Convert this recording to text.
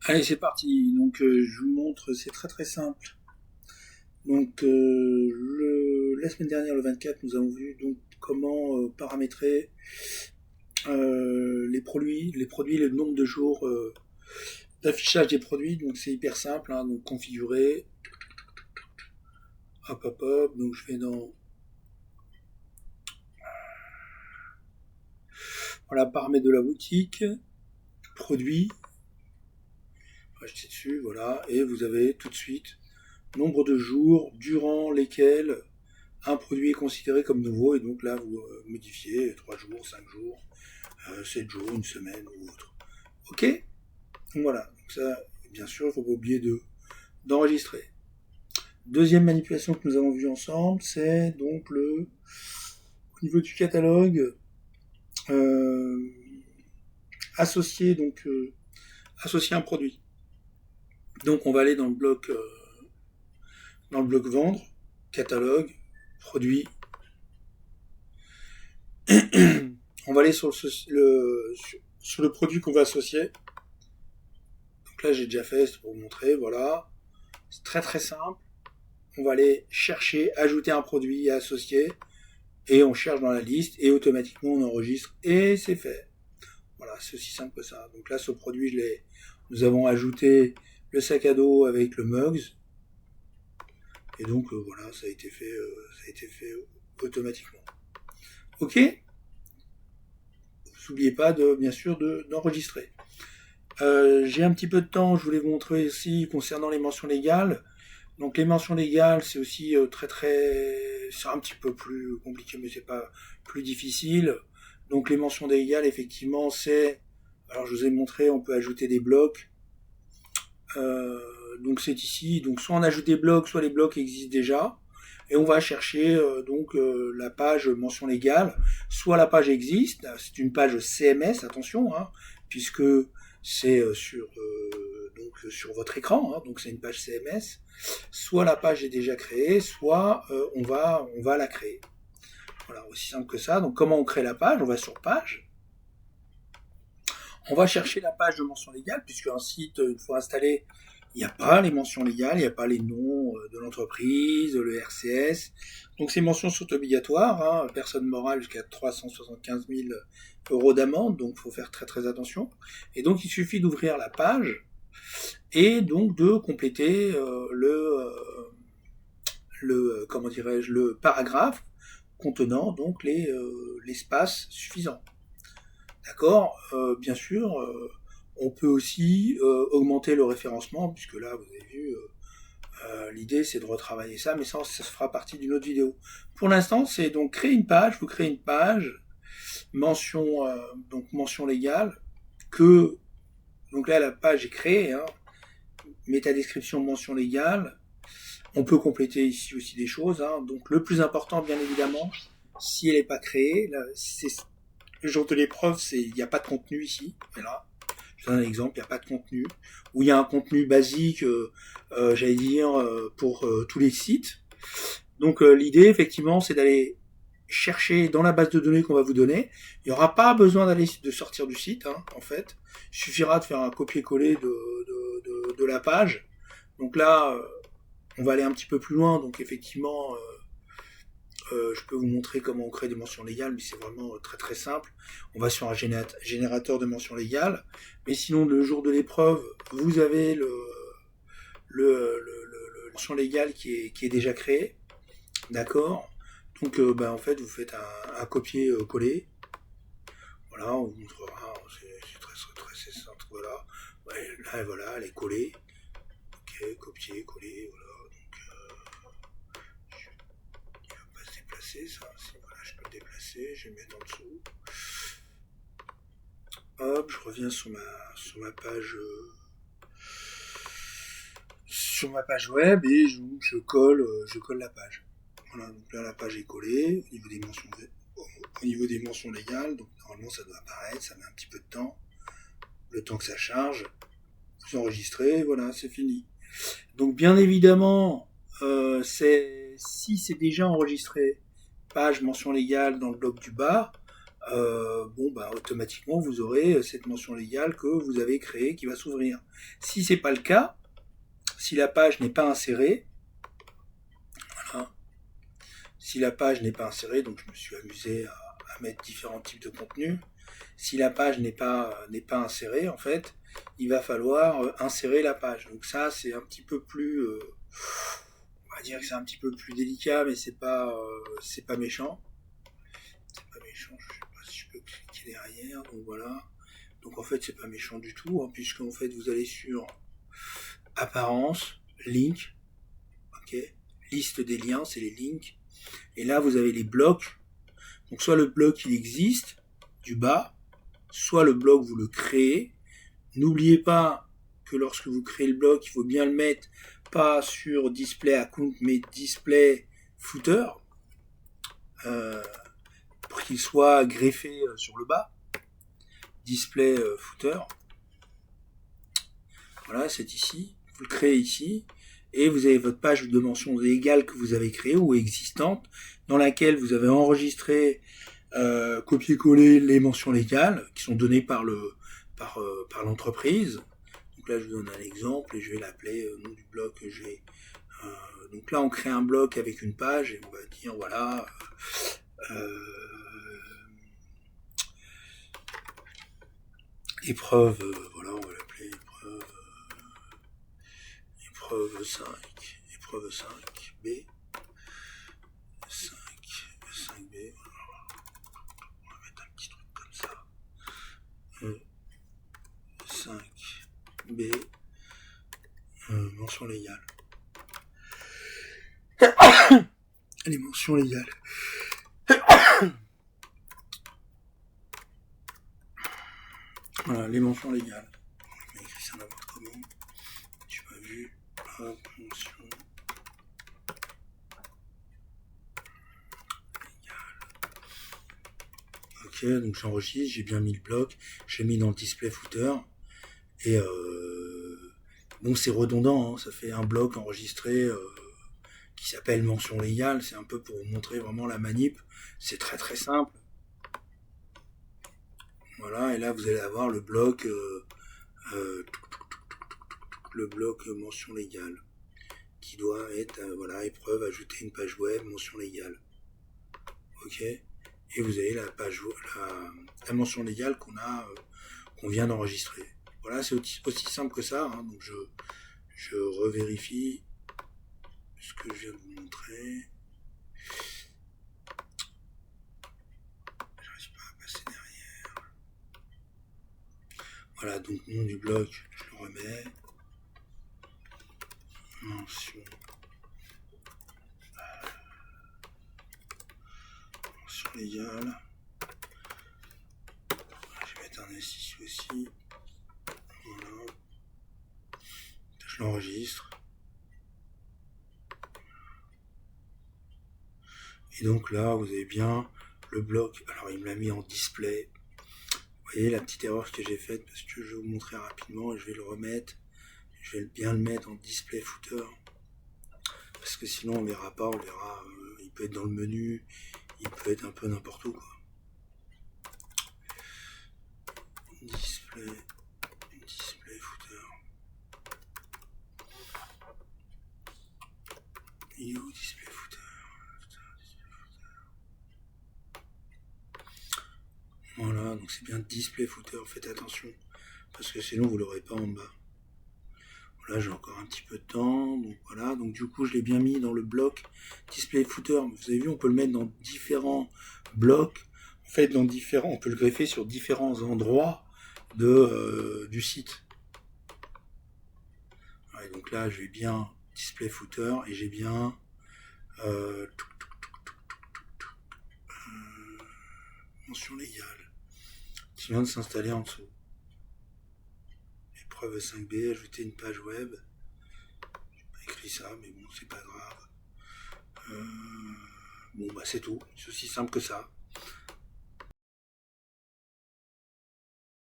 Allez, c'est parti. Donc, je vous montre, c'est très très simple. Donc, la semaine dernière, le 24, nous avons vu donc comment paramétrer les produits, le nombre de jours d'affichage des produits. Donc, c'est hyper simple. Hein, donc, configurer. Hop, hop, hop. Donc, je vais dans voilà, paramètres de la boutique, produits. Acheter dessus, voilà. Et vous avez tout de suite nombre de jours durant lesquels un produit est considéré comme nouveau, et donc là vous modifiez 3 jours, 5 jours, 7 jours, une semaine ou autre. Ok. Donc voilà, donc ça, bien sûr, il ne faut pas oublier d'enregistrer. Deuxième manipulation que nous avons vue ensemble, c'est donc au niveau du catalogue, euh, associer un produit. Donc on va aller dans le bloc vendre, catalogue, produit. On va aller sur le produit qu'on va associer. Donc là, j'ai déjà fait, c'est pour vous montrer, voilà. C'est très très simple. On va aller chercher, ajouter un produit à associer, et on cherche dans la liste, et automatiquement on enregistre, et c'est fait. Voilà, c'est aussi simple que ça. Donc là, ce produit, nous avons ajouté le sac à dos avec le mugs, et donc voilà, ça a été fait automatiquement. Ok. N'oubliez pas bien sûr d'enregistrer. J'ai un petit peu de temps, je voulais vous montrer aussi concernant les mentions légales. Donc les mentions légales, c'est aussi c'est un petit peu plus compliqué, mais c'est pas plus difficile. Donc les mentions légales, effectivement, alors je vous ai montré, on peut ajouter des blocs. Donc c'est ici. Donc soit on ajoute des blocs, soit les blocs existent déjà. Et on va chercher la page mention légale. Soit la page existe, c'est une page CMS, attention, hein, puisque c'est sur votre écran, hein, donc c'est une page CMS. Soit la page est déjà créée, soit on va la créer. Voilà, aussi simple que ça. Donc comment on crée la page? On va sur page. On va chercher la page de mention légale, puisque un site, une fois installé, il n'y a pas les mentions légales, il n'y a pas les noms de l'entreprise, le RCS. Donc ces mentions sont obligatoires, hein, personne morale jusqu'à 375 000 euros d'amende, donc il faut faire très très attention. Et donc il suffit d'ouvrir la page et donc de compléter comment dirais-je, le paragraphe contenant donc l'espace suffisant. D'accord. Bien sûr, on peut aussi augmenter le référencement, puisque là, vous avez vu, l'idée c'est de retravailler ça, mais ça se fera partie d'une autre vidéo. Pour l'instant, c'est donc créer une page, vous créez une page, mention légale, donc là la page est créée, hein, méta description, mention légale. On peut compléter ici aussi des choses, hein. Donc le plus important, bien évidemment, si elle n'est pas créée, là, le jour de l'épreuve, il n'y a pas de contenu ici. Voilà. Je donne un exemple, il n'y a pas de contenu. Ou il y a un contenu basique, j'allais dire, pour tous les sites. Donc l'idée, effectivement, c'est d'aller chercher dans la base de données qu'on va vous donner. Il n'y aura pas besoin de sortir du site, hein, en fait. Il suffira de faire un copier-coller de la page. Donc là, on va aller un petit peu plus loin. Donc effectivement, je peux vous montrer comment on crée des mentions légales, mais c'est vraiment très très simple. On va sur un générateur de mentions légales. Mais sinon, le jour de l'épreuve, vous avez le mention légale qui est déjà créé. D'accord. Donc, en fait, vous faites un copier-coller. Voilà, on vous montrera. C'est très simple. Voilà. Ouais, là, voilà, elle est collée. Ok, copier-coller. Voilà. Il va pas se déplacer, ça. Si, voilà, je peux le déplacer. Je vais le mettre en dessous. Hop, je reviens sur ma page web et je colle la page. Voilà, donc là la page est collée au niveau des mentions légales, donc normalement ça doit apparaître, ça met un petit peu de temps, le temps que ça charge, vous enregistrez, voilà, c'est fini. Donc bien évidemment, si c'est déjà enregistré, page mention légale dans le bloc du bas, automatiquement vous aurez cette mention légale que vous avez créée qui va s'ouvrir. Si c'est pas le cas, si la page n'est pas insérée, voilà, si la page n'est pas insérée, donc je me suis amusé à mettre différents types de contenus. Si la page n'est pas insérée, en fait, il va falloir insérer la page. Donc ça, c'est un petit peu plus, on va dire que c'est un petit peu plus délicat, mais c'est pas méchant. C'est pas méchant. Je sais pas si je peux cliquer derrière. Donc voilà. Donc en fait, c'est pas méchant du tout, hein, puisque en fait, vous allez sur apparence, link, ok, liste des liens, c'est les links. Et là, vous avez les blocs. Donc soit le bloc il existe du bas, soit le bloc vous le créez. N'oubliez pas que lorsque vous créez le bloc, il faut bien le mettre pas sur display account mais display footer pour qu'il soit greffé sur le bas. Display footer. Voilà, c'est ici. Vous le créez ici. Et vous avez votre page de mention légale que vous avez créée ou existante, dans laquelle vous avez enregistré, copier-coller les mentions légales qui sont données par l'entreprise. Donc là, je vous donne un exemple et je vais l'appeler nom du bloc que j'ai. Donc là, on crée un bloc avec une page et on va dire voilà. Épreuve, voilà, on va l'appeler épreuve 5 B 5B, on va mettre un petit truc comme ça, 5B, mention légale, les mentions légales. Voilà, les mentions légales. Je vais écrire ça n'importe comment. Tu m'as vu. Hop, mention légale. Ok, donc j'enregistre, j'ai bien mis le bloc, j'ai mis dans le display footer. Et bon, c'est redondant, hein, ça fait un bloc enregistré qui s'appelle mention légale. C'est un peu pour vous montrer vraiment la manip. C'est très très simple. Voilà, et là vous allez avoir le bloc mention légale qui doit être voilà, épreuve, ajouter une page web, mention légale. Ok, et vous avez la page la mention légale qu'on vient d'enregistrer. Voilà, c'est aussi simple que ça, hein. Donc je revérifie ce que je viens de vous montrer. J'arrive pas à passer derrière. Voilà, donc nom du bloc, je le remets. Mention légale. Je vais mettre un S ici aussi. Voilà. Je l'enregistre. Et donc là, vous avez bien le bloc. Alors, il me l'a mis en display. Vous voyez la petite erreur que j'ai faite parce que je vais vous montrer rapidement et je vais le remettre. Je vais bien le mettre en display footer. Parce que sinon, on verra pas. On verra. Il peut être dans le menu. Il peut être un peu n'importe où, quoi. Display footer. Il est où display footer? Voilà, donc c'est bien display footer, faites attention, parce que sinon vous l'aurez pas en bas. Voilà, j'ai encore un petit peu de temps, donc voilà, donc du coup je l'ai bien mis dans le bloc display footer. Vous avez vu, on peut le mettre dans différents blocs, en fait on peut le greffer sur différents endroits du site. Ouais, donc là je vais bien display footer et j'ai bien mention légale qui vient de s'installer en dessous. Épreuve 5B, ajouter une page web. J'ai pas écrit ça, mais bon, c'est pas grave. Bon, bah c'est tout. C'est aussi simple que ça.